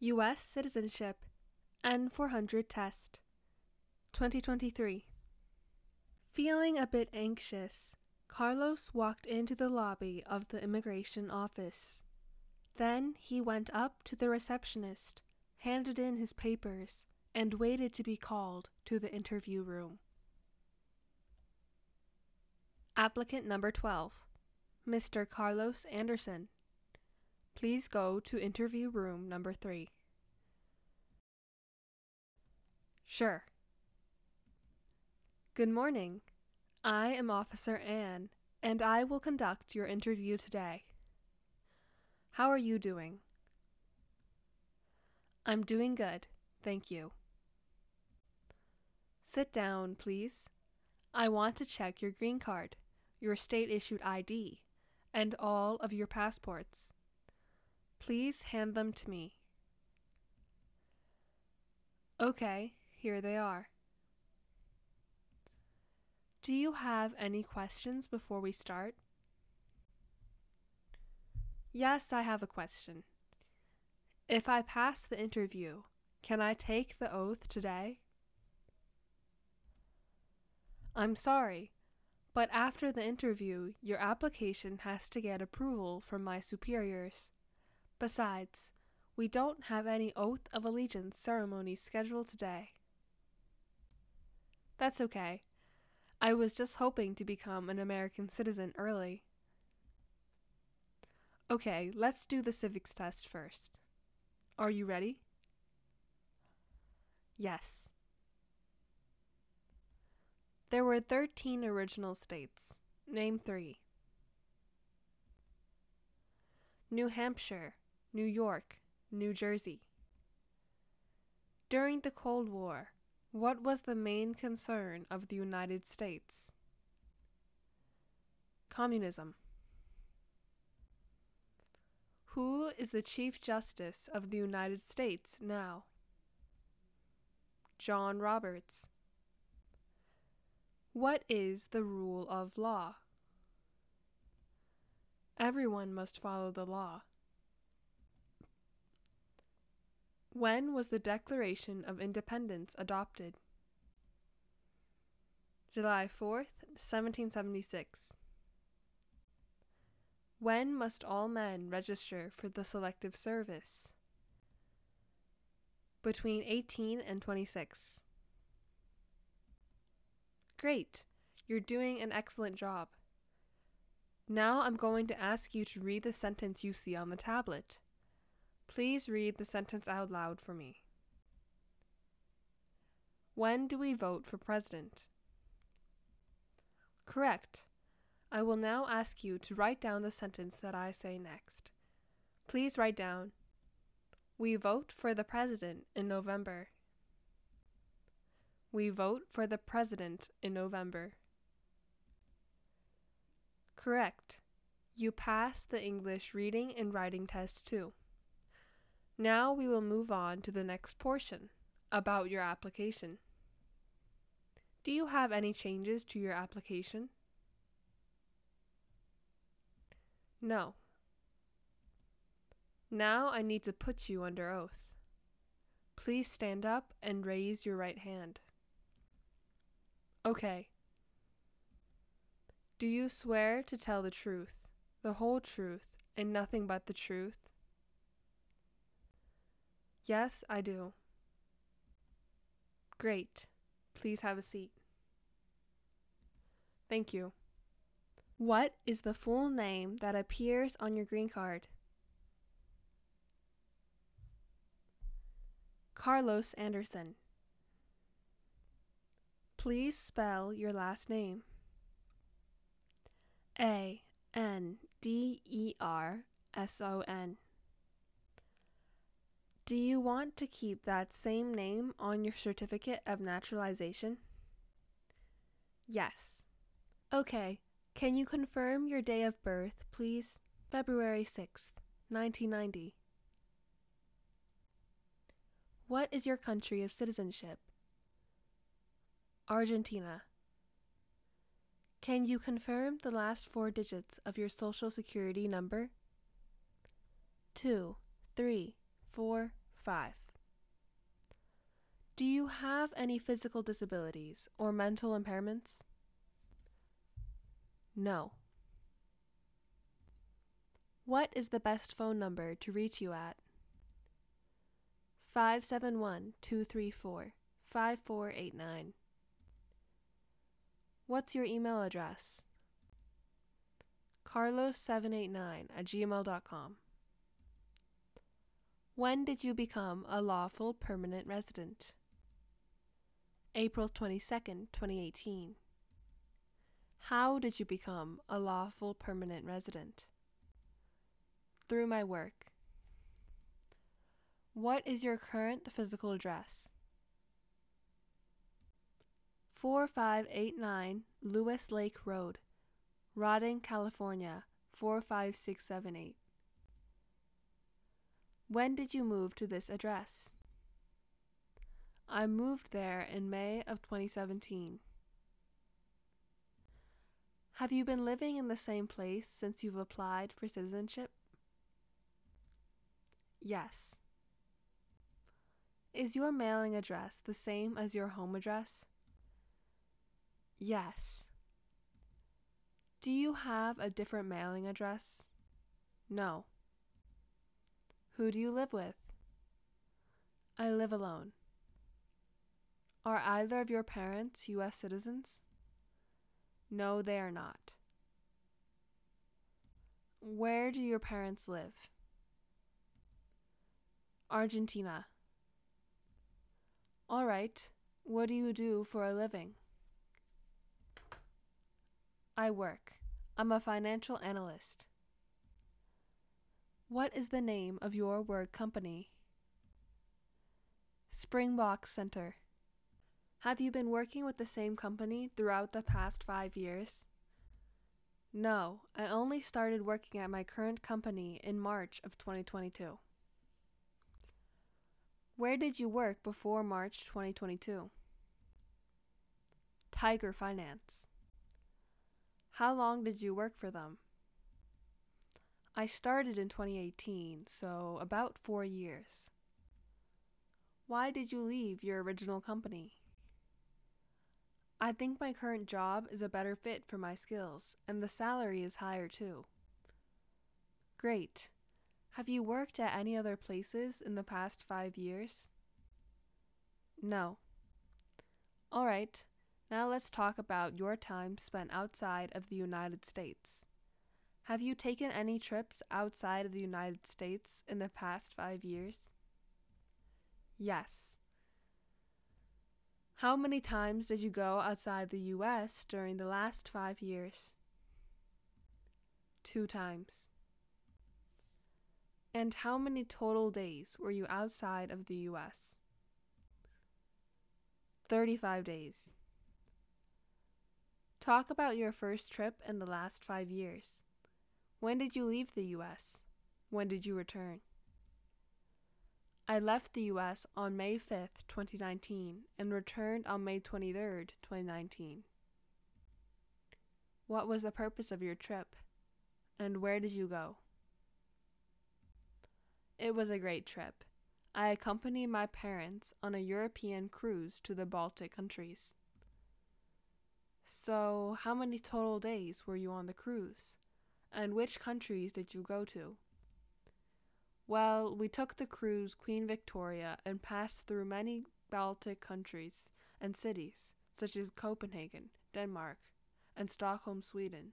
U.S. Citizenship, N-400 Test, 2023. Feeling a bit anxious, Carlos walked into the lobby of the immigration office. Then he went up to the receptionist, handed in his papers, and waited to be called to the interview room. Applicant number 12, Mr. Carlos Anderson. Please go to interview room number 3. Sure. Good morning. I am Officer Anne, and I will conduct your interview today. How are you doing? I'm doing good, thank you. Sit down, please. I want to check your green card, your state-issued ID, and all of your passports. Please hand them to me. Okay, here they are. Do you have any questions before we start? Yes, I have a question. If I pass the interview, can I take the oath today? I'm sorry, but after the interview, your application has to get approval from my superiors. Besides, we don't have any oath of allegiance ceremonies scheduled today. That's okay. I was just hoping to become an American citizen early. Okay, let's do the civics test first. Are you ready? Yes. There were 13 original states. Name 3. New Hampshire, New York, New Jersey. During the Cold War, what was the main concern of the United States? Communism. Who is the Chief Justice of the United States now? John Roberts. What is the rule of law? Everyone must follow the law. When was the Declaration of Independence adopted? July 4th, 1776. When must all men register for the Selective Service? Between 18 and 26. Great! You're doing an excellent job. Now I'm going to ask you to read the sentence you see on the tablet. Please read the sentence out loud for me. When do we vote for president? Correct. I will now ask you to write down the sentence that I say next. Please write down, we vote for the president in November. We vote for the president in November. Correct. You passed the English reading and writing test too. Now we will move on to the next portion, about your application. Do you have any changes to your application? No. Now I need to put you under oath. Please stand up and raise your right hand. Okay. Do you swear to tell the truth, the whole truth, and nothing but the truth? Yes, I do. Great. Please have a seat. Thank you. What is the full name that appears on your green card? Carlos Anderson. Please spell your last name. A-N-D-E-R-S-O-N. Do you want to keep that same name on your certificate of naturalization? Yes. Okay, can you confirm your day of birth, please? February 6th, 1990. What is your country of citizenship? Argentina. Can you confirm the last 4 digits of your social security number? 2, 3, 4, 5. Do you have any physical disabilities or mental impairments? No. What is the best phone number to reach you at? 571-234-5489. What's your email address? carlos789@gmail.com. When did you become a lawful permanent resident? April 22nd, 2018. How did you become a lawful permanent resident? Through my work. What is your current physical address? 4589 Lewis Lake Road, Roding, California, 45678. When did you move to this address? I moved there in May of 2017. Have you been living in the same place since you've applied for citizenship? Yes. Is your mailing address the same as your home address? Yes. Do you have a different mailing address? No. Who do you live with? I live alone. Are either of your parents U.S. citizens? No, they are not. Where do your parents live? Argentina. All right. What do you do for a living? I work. I'm a financial analyst. What is the name of your work company? Springbok Center. Have you been working with the same company throughout the past 5 years? No, I only started working at my current company in March of 2022. Where did you work before March 2022? Tiger Finance. How long did you work for them? I started in 2018, so about 4 years. Why did you leave your original company? I think my current job is a better fit for my skills, and the salary is higher too. Great. Have you worked at any other places in the past 5 years? No. All right. Now let's talk about your time spent outside of the United States. Have you taken any trips outside of the United States in the past 5 years? Yes. How many times did you go outside the U.S. during the last 5 years? 2 times. And how many total days were you outside of the U.S.? 35 days. Talk about your first trip in the last 5 years. When did you leave the U.S.? When did you return? I left the U.S. on May 5th, 2019, and returned on May 23rd, 2019. What was the purpose of your trip? And where did you go? It was a great trip. I accompanied my parents on a European cruise to the Baltic countries. So, how many total days were you on the cruise? And which countries did you go to? Well, we took the cruise Queen Victoria and passed through many Baltic countries and cities, such as Copenhagen, Denmark, and Stockholm, Sweden.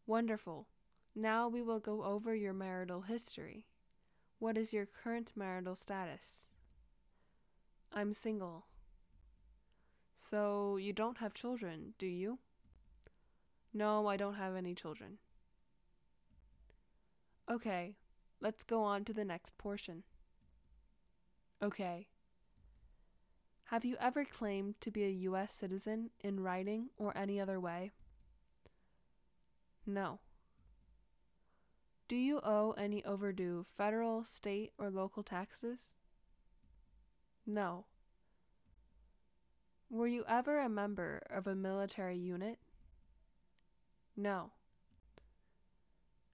Wonderful. Now we will go over your marital history. What is your current marital status? I'm single. So, you don't have children, do you? No, I don't have any children. Okay, let's go on to the next portion. Okay. Have you ever claimed to be a U.S. citizen in writing or any other way? No. Do you owe any overdue federal, state, or local taxes? No. Were you ever a member of a military unit? No.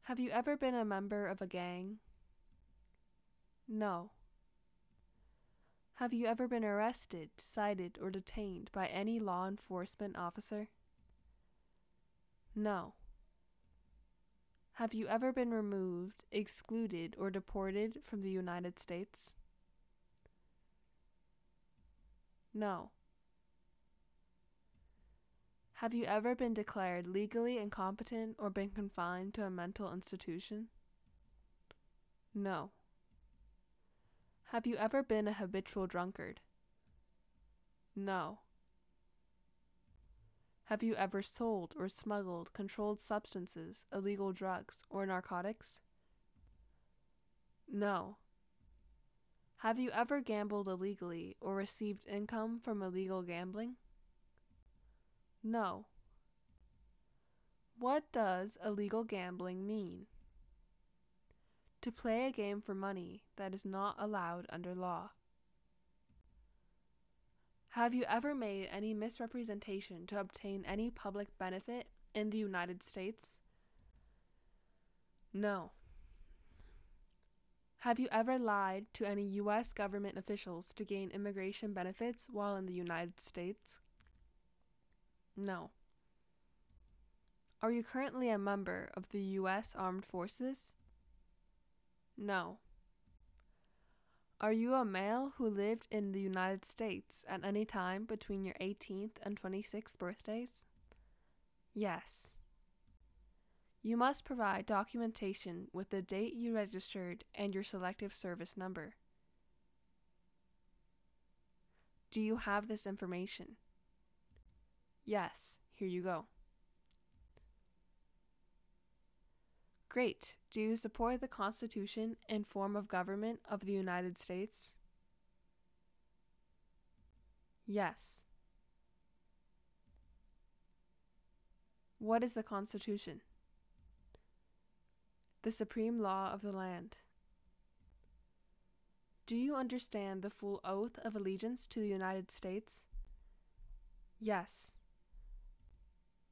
Have you ever been a member of a gang? No. Have you ever been arrested, cited, or detained by any law enforcement officer? No. Have you ever been removed, excluded, or deported from the United States? No. Have you ever been declared legally incompetent or been confined to a mental institution? No. Have you ever been a habitual drunkard? No. Have you ever sold or smuggled controlled substances, illegal drugs, or narcotics? No. Have you ever gambled illegally or received income from illegal gambling? No. What does illegal gambling mean? To play a game for money that is not allowed under law. Have you ever made any misrepresentation to obtain any public benefit in the United States? No. Have you ever lied to any U.S. government officials to gain immigration benefits while in the United States? No. Are you currently a member of the U.S. Armed Forces? No. Are you a male who lived in the United States at any time between your 18th and 26th birthdays? Yes. You must provide documentation with the date you registered and your selective service number. Do you have this information? Yes, here you go. Great. Do you support the Constitution and form of government of the United States? Yes. What is the Constitution? The supreme law of the land. Do you understand the full oath of allegiance to the United States? Yes.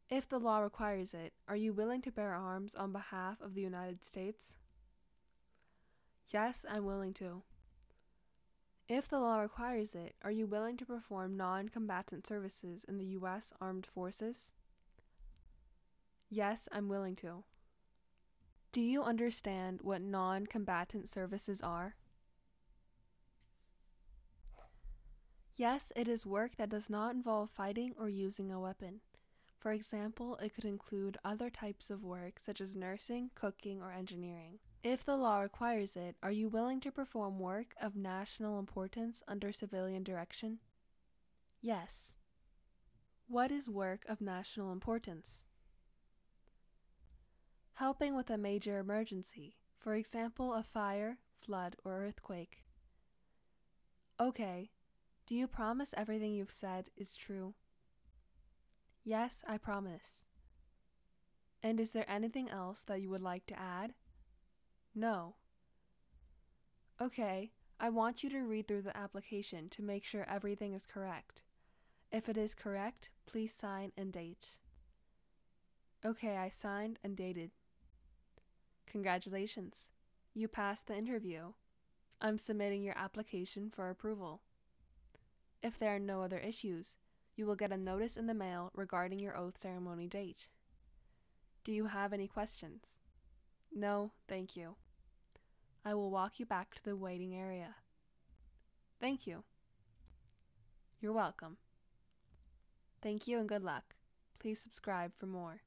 If the law requires it, are you willing to bear arms on behalf of the United States? Yes, I'm willing to. If the law requires it, are you willing to perform non-combatant services in the U.S. Armed Forces? Yes, I'm willing to. Do you understand what non-combatant services are? Yes, it is work that does not involve fighting or using a weapon. For example, it could include other types of work such as nursing, cooking, or engineering. If the law requires it, are you willing to perform work of national importance under civilian direction? Yes. What is work of national importance? Helping with a major emergency, for example, a fire, flood, or earthquake. Okay. Do you promise everything you've said is true? Yes, I promise. And is there anything else that you would like to add? No. Okay, I want you to read through the application to make sure everything is correct. If it is correct, please sign and date. Okay, I signed and dated. Congratulations. You passed the interview. I'm submitting your application for approval. If there are no other issues, you will get a notice in the mail regarding your oath ceremony date. Do you have any questions? No, thank you. I will walk you back to the waiting area. Thank you. You're welcome. Thank you and good luck. Please subscribe for more.